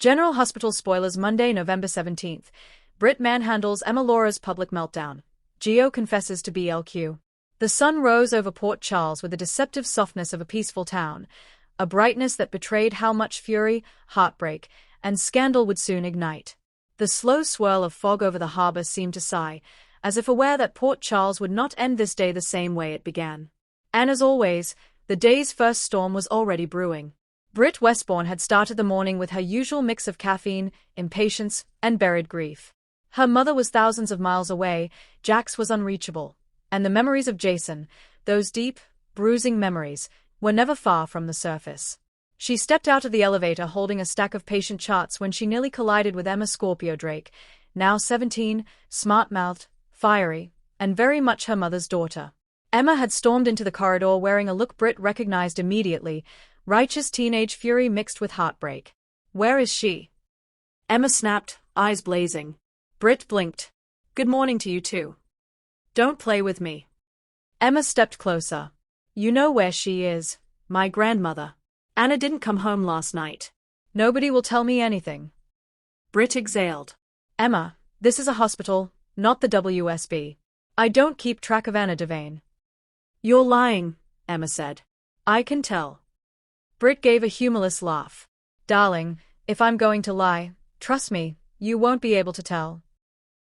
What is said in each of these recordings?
General Hospital spoilers Monday, November 17th. Britt manhandles Emma Laura's public meltdown. Gio confesses to BLQ. The sun rose over Port Charles with the deceptive softness of a peaceful town, a brightness that betrayed how much fury, heartbreak, and scandal would soon ignite. The slow swirl of fog over the harbor seemed to sigh, as if aware that Port Charles would not end this day the same way it began. And as always, the day's first storm was already brewing. Britt Westbourne had started the morning with her usual mix of caffeine, impatience, and buried grief. Her mother was thousands of miles away, Jax was unreachable, and the memories of Jason, those deep, bruising memories, were never far from the surface. She stepped out of the elevator holding a stack of patient charts when she nearly collided with Emma Scorpio Drake, now 17, smart-mouthed, fiery, and very much her mother's daughter. Emma had stormed into the corridor wearing a look Britt recognized immediately, righteous teenage fury mixed with heartbreak. "Where is she?" Emma snapped, eyes blazing. Britt blinked. "Good morning to you too. Don't play with me." Emma stepped closer. "You know where she is, my grandmother. Anna didn't come home last night." "Nobody will tell me anything." Britt exhaled. "Emma, this is a hospital, not the WSB. I don't keep track of Anna Devane." "You're lying," Emma said. "I can tell." Britt gave a humorless laugh. "Darling, if I'm going to lie, trust me, you won't be able to tell."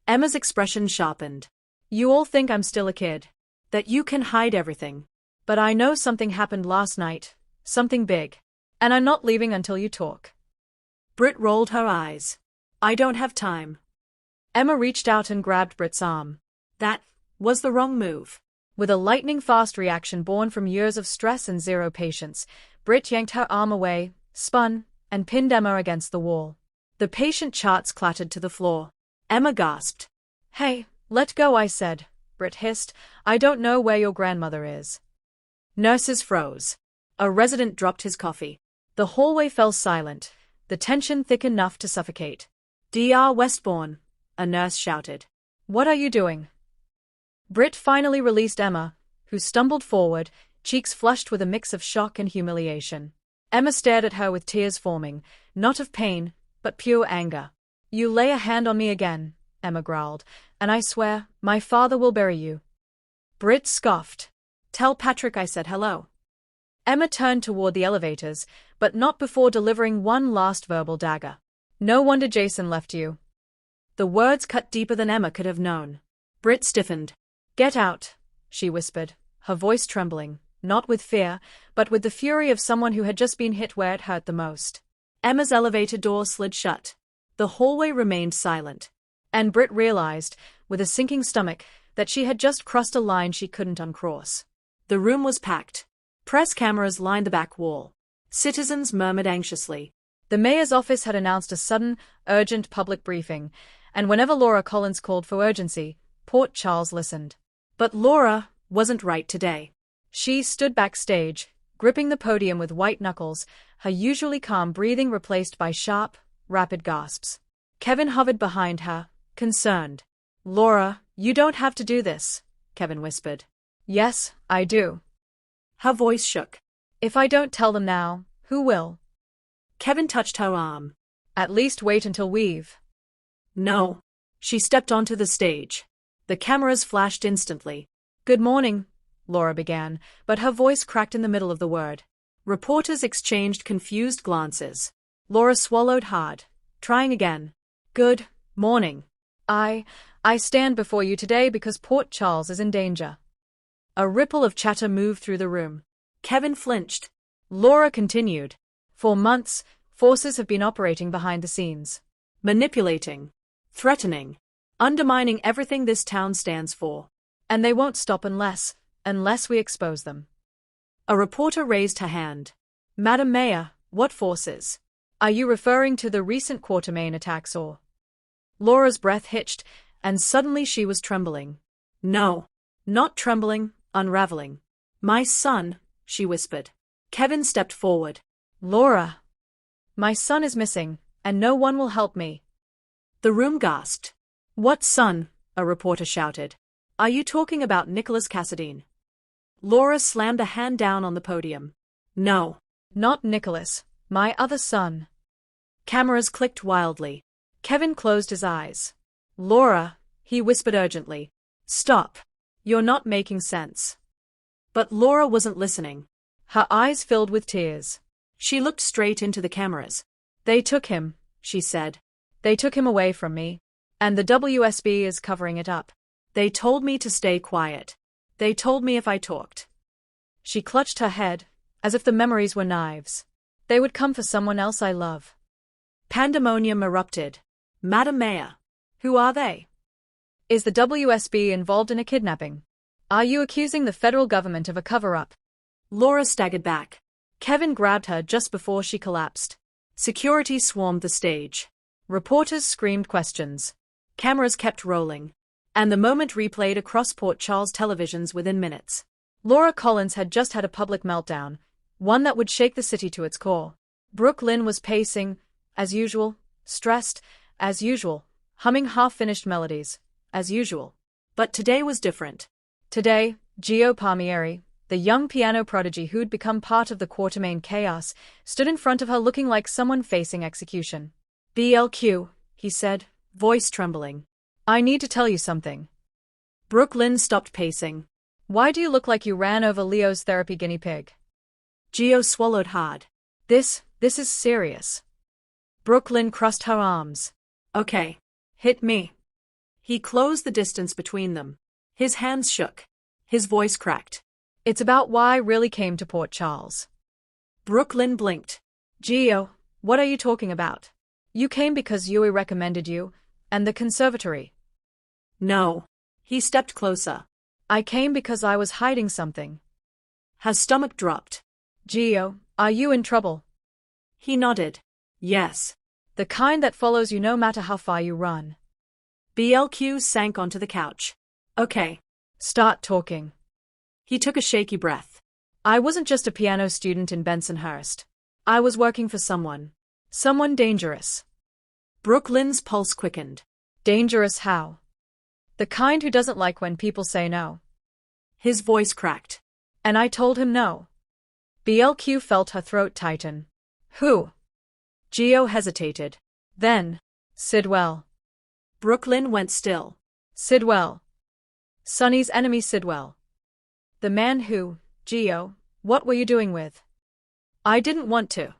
Emma's expression sharpened. "You all think I'm still a kid, that you can hide everything. But I know something happened last night, something big, and I'm not leaving until you talk." Britt rolled her eyes. "I don't have time." Emma reached out and grabbed Britt's arm. "That was the wrong move." With a lightning-fast reaction born from years of stress and zero patience, Britt yanked her arm away, spun, and pinned Emma against the wall. The patient charts clattered to the floor. Emma gasped. "Hey, let go, I said," Britt hissed. "I don't know where your grandmother is." Nurses froze. A resident dropped his coffee. The hallway fell silent, the tension thick enough to suffocate. "Dr. Westbourne," a nurse shouted. "What are you doing?" Britt finally released Emma, who stumbled forward, cheeks flushed with a mix of shock and humiliation. Emma stared at her with tears forming, not of pain, but pure anger. "You lay a hand on me again," Emma growled, "and I swear, my father will bury you." Britt scoffed. "Tell Patrick I said hello." Emma turned toward the elevators, but not before delivering one last verbal dagger. "No wonder Jason left you." The words cut deeper than Emma could have known. Britt stiffened. "Get out," she whispered, her voice trembling, not with fear, but with the fury of someone who had just been hit where it hurt the most. Emma's elevator door slid shut. The hallway remained silent. And Britt realized, with a sinking stomach, that she had just crossed a line she couldn't uncross. The room was packed. Press cameras lined the back wall. Citizens murmured anxiously. The mayor's office had announced a sudden, urgent public briefing, and whenever Laura Collins called for urgency, Port Charles listened. But Laura wasn't right today. She stood backstage, gripping the podium with white knuckles, her usually calm breathing replaced by sharp, rapid gasps. Kevin hovered behind her, concerned. "Laura, you don't have to do this," Kevin whispered. "Yes, I do." Her voice shook. "If I don't tell them now, who will?" Kevin touched her arm. "At least wait until we've." "No." She stepped onto the stage. The cameras flashed instantly. "Good morning," Laura began, but her voice cracked in the middle of the word. Reporters exchanged confused glances. Laura swallowed hard, trying again. "Good morning. I stand before you today because Port Charles is in danger." A ripple of chatter moved through the room. Kevin flinched. Laura continued. "For months, forces have been operating behind the scenes. Manipulating. Threatening. Undermining everything this town stands for. And they won't stop unless we expose them." A reporter raised her hand. "Madam Mayor, what forces? Are you referring to the recent Quartermain attacks or?" Laura's breath hitched, and suddenly she was trembling. "No. Not trembling, unraveling. My son," she whispered. Kevin stepped forward. "Laura. My son is missing, and no one will help me." The room gasped. "What son?" a reporter shouted. "Are you talking about Nicholas Cassadine?" Laura slammed a hand down on the podium. "No. Not Nicholas, my other son." Cameras clicked wildly. Kevin closed his eyes. Laura, he whispered urgently. Stop. You're not making sense. But Laura wasn't listening. Her eyes filled with tears. She looked straight into the cameras. They took him, she said. They took him away from me. And the WSB is covering it up. They told me to stay quiet. They told me if I talked. She clutched her head, as if the memories were knives. They would come for someone else I love. Pandemonium erupted. Madam Mayor. Who are they? Is the WSB involved in a kidnapping? Are you accusing the federal government of a cover-up? Laura staggered back. Kevin grabbed her just before she collapsed. Security swarmed the stage. Reporters screamed questions. Cameras kept rolling. And the moment replayed across Port Charles televisions within minutes. Laura Collins had just had a public meltdown, one that would shake the city to its core. Brooke Lynn was pacing, as usual, stressed, as usual, humming half-finished melodies, as usual. But today was different. Today, Gio Palmieri, the young piano prodigy who'd become part of the Quartermain chaos, stood in front of her looking like someone facing execution. BLQ, he said, voice trembling. I need to tell you something. Brooke Lynn stopped pacing. Why do you look like you ran over Leo's therapy guinea pig? Gio swallowed hard. This is serious. Brooke Lynn crossed her arms. Okay. Hit me. He closed the distance between them. His hands shook. His voice cracked. It's about why I really came to Port Charles. Brooke Lynn blinked. Gio, what are you talking about? You came because Yui recommended you, and the conservatory. No. He stepped closer. I came because I was hiding something. Her stomach dropped. Gio, are you in trouble? He nodded. Yes. The kind that follows you no matter how far you run. BLQ sank onto the couch. Okay. Start talking. He took a shaky breath. I wasn't just a piano student in Bensonhurst. I was working for someone. Someone dangerous. Brooke Lynn's pulse quickened. Dangerous how? The kind who doesn't like when people say no. His voice cracked. And I told him no. BLQ felt her throat tighten. Who? Gio hesitated. Then, Sidwell. Brooke Lynn went still. Sidwell. Sonny's enemy Sidwell. The man who, Gio, what were you doing with? I didn't want to.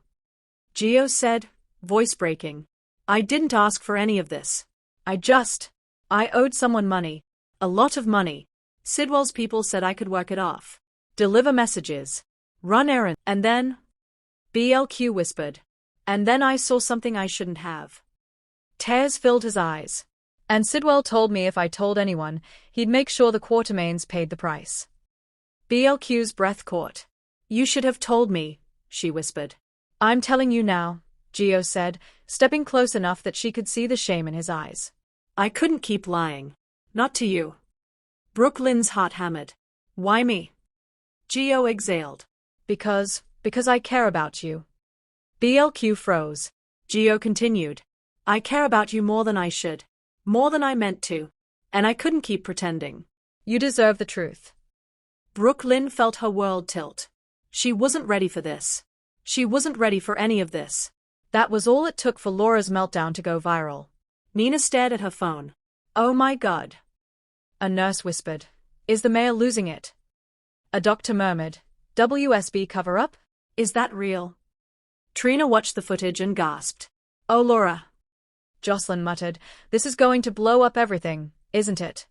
Gio said, voice breaking. I didn't ask for any of this. I owed someone money. A lot of money. Sidwell's people said I could work it off. Deliver messages. Run errands. And then? BLQ whispered. And then I saw something I shouldn't have. Tears filled his eyes. And Sidwell told me if I told anyone, he'd make sure the Quartermains paid the price. BLQ's breath caught. You should have told me, she whispered. I'm telling you now, Gio said, stepping close enough that she could see the shame in his eyes. I couldn't keep lying. Not to you. Brooke Lynn's heart hammered. Why me? Gio exhaled. Because I care about you. BLQ froze. Gio continued. I care about you more than I should. More than I meant to. And I couldn't keep pretending. You deserve the truth. Brooke Lynn felt her world tilt. She wasn't ready for this. She wasn't ready for any of this. That was all it took for Laura's meltdown to go viral. Nina stared at her phone. Oh my God. A nurse whispered. Is the mayor losing it? A doctor murmured. WSB cover-up? Is that real? Trina watched the footage and gasped. Oh Laura. Jocelyn muttered. This is going to blow up everything, isn't it?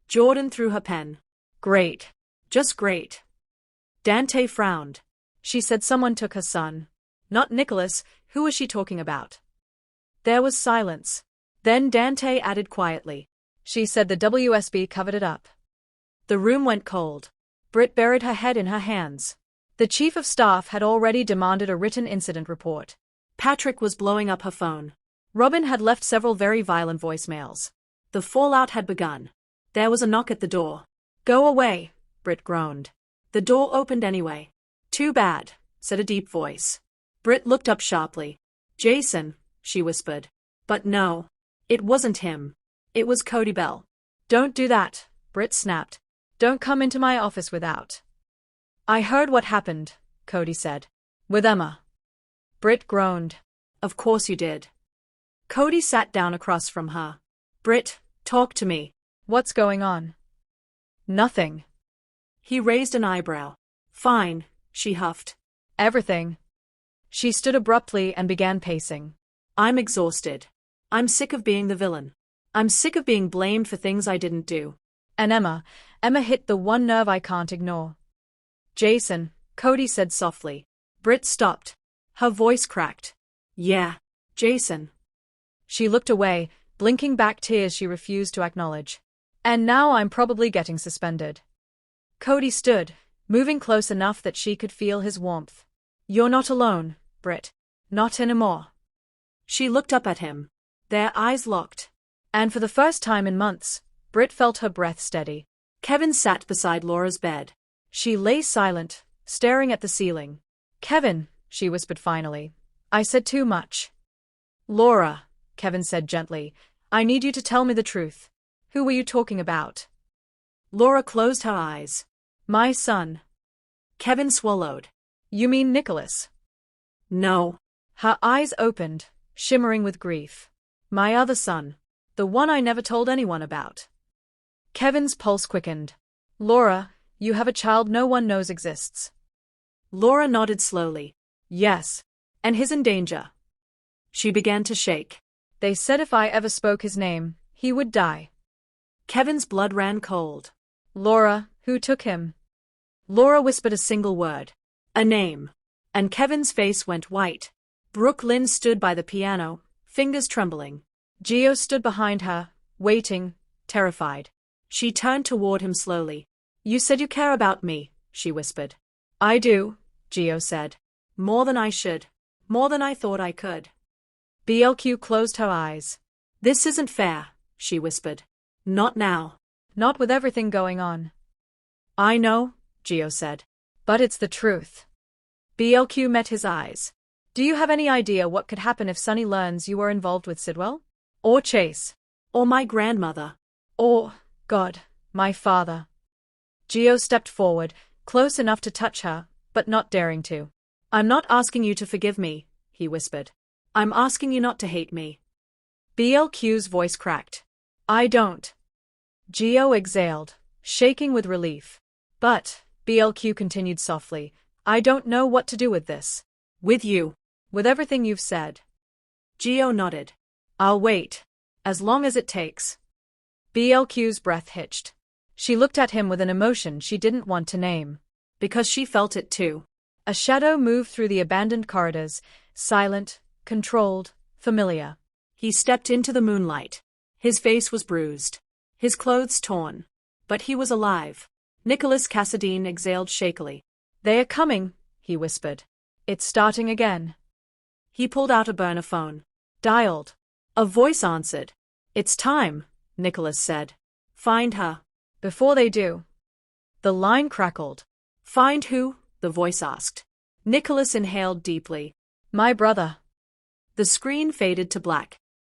Jordan threw her pen. Great. Just great. Dante frowned. She said someone took her son. Not Nicholas, who was she talking about? There was silence. Then Dante added quietly. She said the WSB covered it up. The room went cold. Britt buried her head in her hands. The chief of staff had already demanded a written incident report. Patrick was blowing up her phone. Robin had left several very violent voicemails. The fallout had begun. There was a knock at the door. Go away, Britt groaned. The door opened anyway. Too bad, said a deep voice. Britt looked up sharply. Jason, she whispered. But no. It wasn't him. It was Cody Bell. Don't do that, Britt snapped. Don't come into my office without. I heard what happened, Cody said. With Emma. Britt groaned. Of course you did. Cody sat down across from her. Britt, talk to me. What's going on? Nothing. He raised an eyebrow. Fine, she huffed. Everything. She stood abruptly and began pacing. I'm exhausted. I'm sick of being the villain. I'm sick of being blamed for things I didn't do. And Emma hit the one nerve I can't ignore. Jason, Cody said softly. Britt stopped. Her voice cracked. Yeah, Jason. She looked away, blinking back tears she refused to acknowledge. And now I'm probably getting suspended. Cody stood, moving close enough that she could feel his warmth. You're not alone, Britt. Not anymore. She looked up at him. Their eyes locked. And for the first time in months, Britt felt her breath steady. Kevin sat beside Laura's bed. She lay silent, staring at the ceiling. Kevin, she whispered finally. I said too much. Laura, Kevin said gently, I need you to tell me the truth. Who were you talking about? Laura closed her eyes. My son. Kevin swallowed. You mean Nicholas? No. Her eyes opened, shimmering with grief. My other son. The one I never told anyone about. Kevin's pulse quickened. Laura, you have a child no one knows exists. Laura nodded slowly. Yes. And he's in danger. She began to shake. They said if I ever spoke his name, he would die. Kevin's blood ran cold. Laura, who took him? Laura whispered a single word. A name. And Kevin's face went white. Brooke Lynn stood by the piano, fingers trembling. Gio stood behind her, waiting, terrified. She turned toward him slowly. You said you care about me, she whispered. I do, Gio said. More than I should. More than I thought I could. BLQ closed her eyes. This isn't fair, she whispered. Not now. Not with everything going on. I know, Gio said. But it's the truth. BLQ met his eyes. Do you have any idea what could happen if Sonny learns you were involved with Sidwell? Or Chase? Or my grandmother? Or, God, my father? Gio stepped forward, close enough to touch her, but not daring to. I'm not asking you to forgive me, he whispered. I'm asking you not to hate me. BLQ's voice cracked. I don't. Gio exhaled, shaking with relief. But, BLQ continued softly, I don't know what to do with this. With you. With everything you've said. Gio nodded. I'll wait. As long as it takes. BLQ's breath hitched. She looked at him with an emotion she didn't want to name. Because she felt it too. A shadow moved through the abandoned corridors, silent, controlled, familiar. He stepped into the moonlight. His face was bruised. His clothes torn. But he was alive. Nicholas Cassadine exhaled shakily. They are coming, he whispered. It's starting again. He pulled out a burner phone. Dialed. A voice answered. It's time, Nicholas said. Find her. Before they do. The line crackled. Find who? The voice asked. Nicholas inhaled deeply. My brother. The screen faded to black.